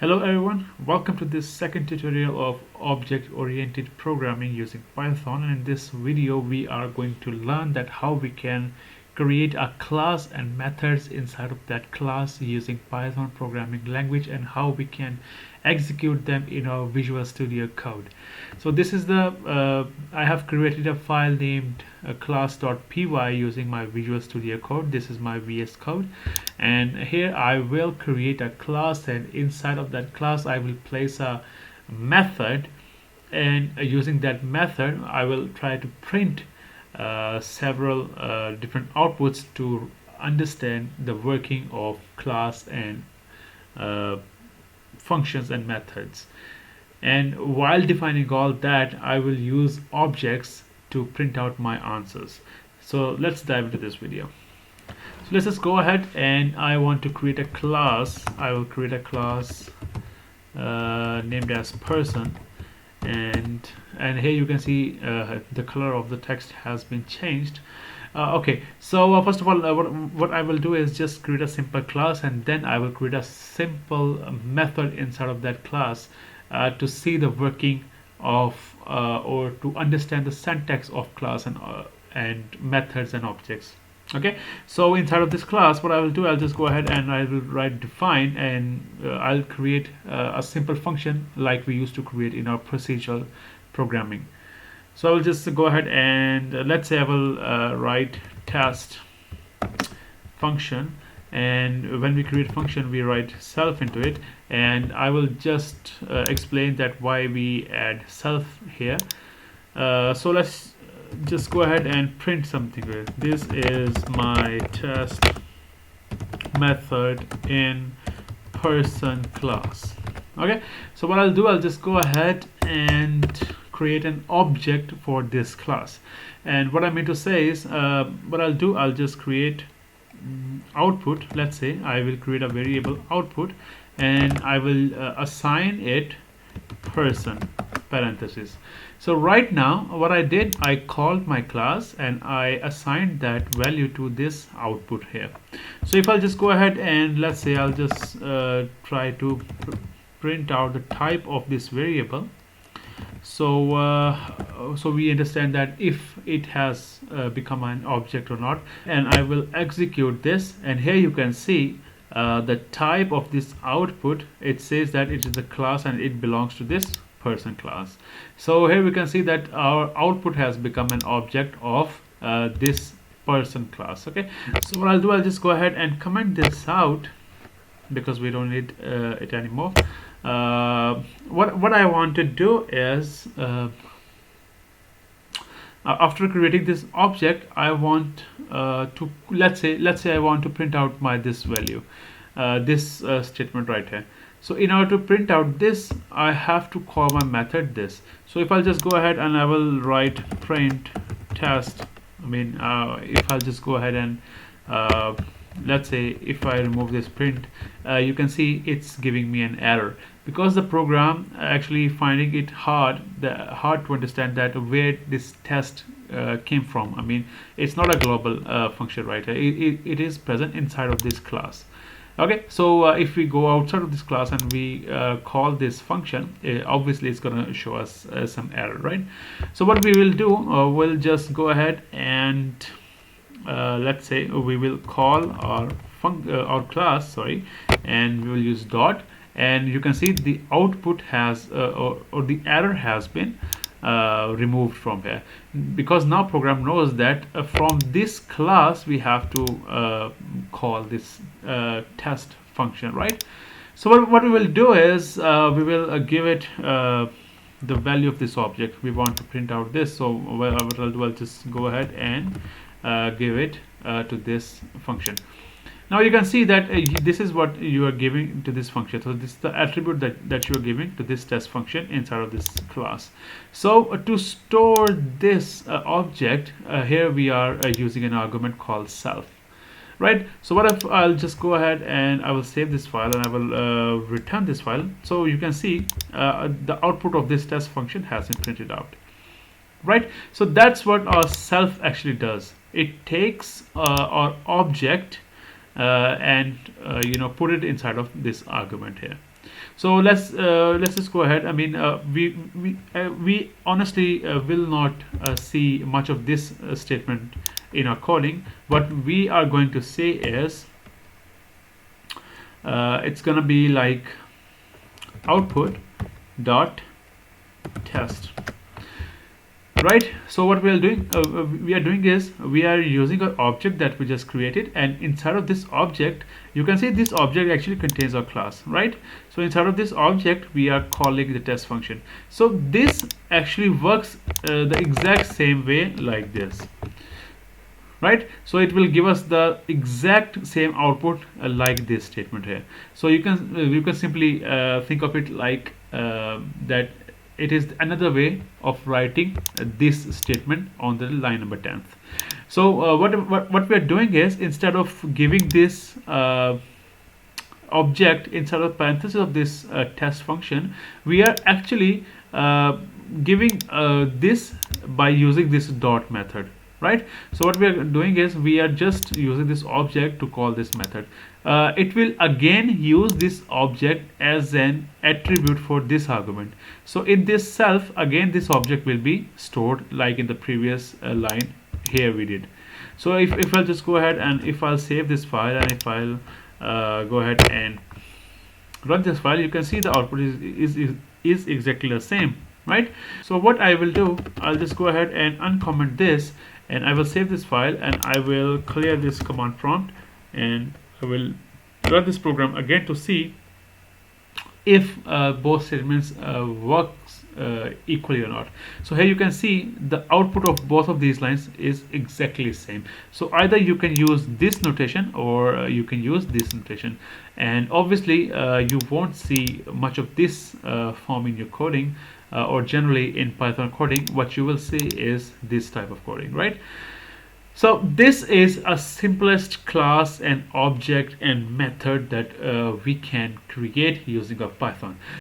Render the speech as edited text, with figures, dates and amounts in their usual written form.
Hello everyone, welcome to this second tutorial of object-oriented programming using Python. And in this video we are going to learn that how we can create a class and methods inside of that class using Python programming language and how we can execute them in our Visual Studio Code. So this is I have created a file named class.py using my Visual Studio Code. This is my VS Code, and here I will create a class, and inside of that class I will place a method, and using that method I will try to print several different outputs to understand the working of class and uh, functions and methods. And while defining all that, I will use objects to print out my answers. So let's dive into this video. So let's just go ahead, and I want to create a class. I will create a class named as person, and here you can see the color of the text has been changed. Okay, so first of all, what I will do is just create a simple class, and then I will create a simple method inside of that class to see the working of or to understand the syntax of class and methods and objects. Okay, so inside of this class, what I will do, I'll just go ahead and I will write define, and I'll create a simple function like we used to create in our procedural programming. So I will just go ahead and let's say I will write test function, and when we create function we write self into it, and I will just explain that why we add self here. So let's just go ahead and print something here. This is my test method in person class. Okay, so what I'll do, I'll just go ahead and create an object for this class. And what I mean to say is what I'll do, I'll just create output. Let's say I will create a variable output, and I will assign it person parenthesis. So right now what I did, I called my class and I assigned that value to this output here. So if I'll just go ahead and let's say I'll just try to print out the type of this variable. So we understand that if it has become an object or not, and I will execute this, and here you can see the type of this output. It says that it is a class and it belongs to this person class. So here we can see that our output has become an object of this person class. Okay, so what I'll do, I'll just go ahead and comment this out because we don't need it anymore. What I want to do is after creating this object, I want to let's say I want to print out this value, this statement right here. So in order to print out this, I have to call my method this. So if I'll just go ahead and I will write print test, if I'll just go ahead and let's say if I remove this print, you can see it's giving me an error because the program actually finding it hard to understand that where this test came from. It's not a global function, right? It is present inside of this class. Okay, so if we go outside of this class and we call this function, obviously it's going to show us some error, right? So what we will do, we'll just go ahead and let's say we will call our class, and we will use dot, and you can see the output has or the error has been removed from here, because now program knows that from this class we have to call this test function, right? So what we will do is we will give it the value of this object. We want to print out this, so what I'll do, I'll just go ahead and give it to this function. Now you can see that this is what you are giving to this function. So this is the attribute that you are giving to this test function inside of this class. So to store this object, here we are using an argument called self, right? So what if I'll just go ahead and I will save this file and I will return this file. So you can see the output of this test function has been printed out, right? So that's what our self actually does. It takes our object and put it inside of this argument here. So let's just go ahead. I mean, we honestly will not see much of this statement in our coding. What we are going to say is it's gonna be like output dot test, right? So what we are doing is we are using an object that we just created, and inside of this object you can see this object actually contains our class, right? So inside of this object we are calling the test function. So this actually works the exact same way like this, right? So it will give us the exact same output like this statement here. So you can simply think of it like that it is another way of writing this statement on the line number 10th. So what we are doing is, instead of giving this object inside of parenthesis of this test function, we are actually giving this by using this dot method, right? So what we are doing is we are just using this object to call this method. It will again use this object as an attribute for this argument. So in this self, again this object will be stored like in the previous line here we did. So if I'll just go ahead and if I'll save this file, and if I'll go ahead and run this file, you can see the output is exactly the same, right? So what I will do, I'll just go ahead and uncomment this, and I will save this file, and I will clear this command prompt, and I will run this program again to see if both statements works equally or not. So here you can see the output of both of these lines is exactly the same. So either you can use this notation or you can use this notation, and obviously you won't see much of this form in your coding, or generally in Python coding. What you will see is this type of coding, right? So this is a simplest class and object and method that we can create using a Python.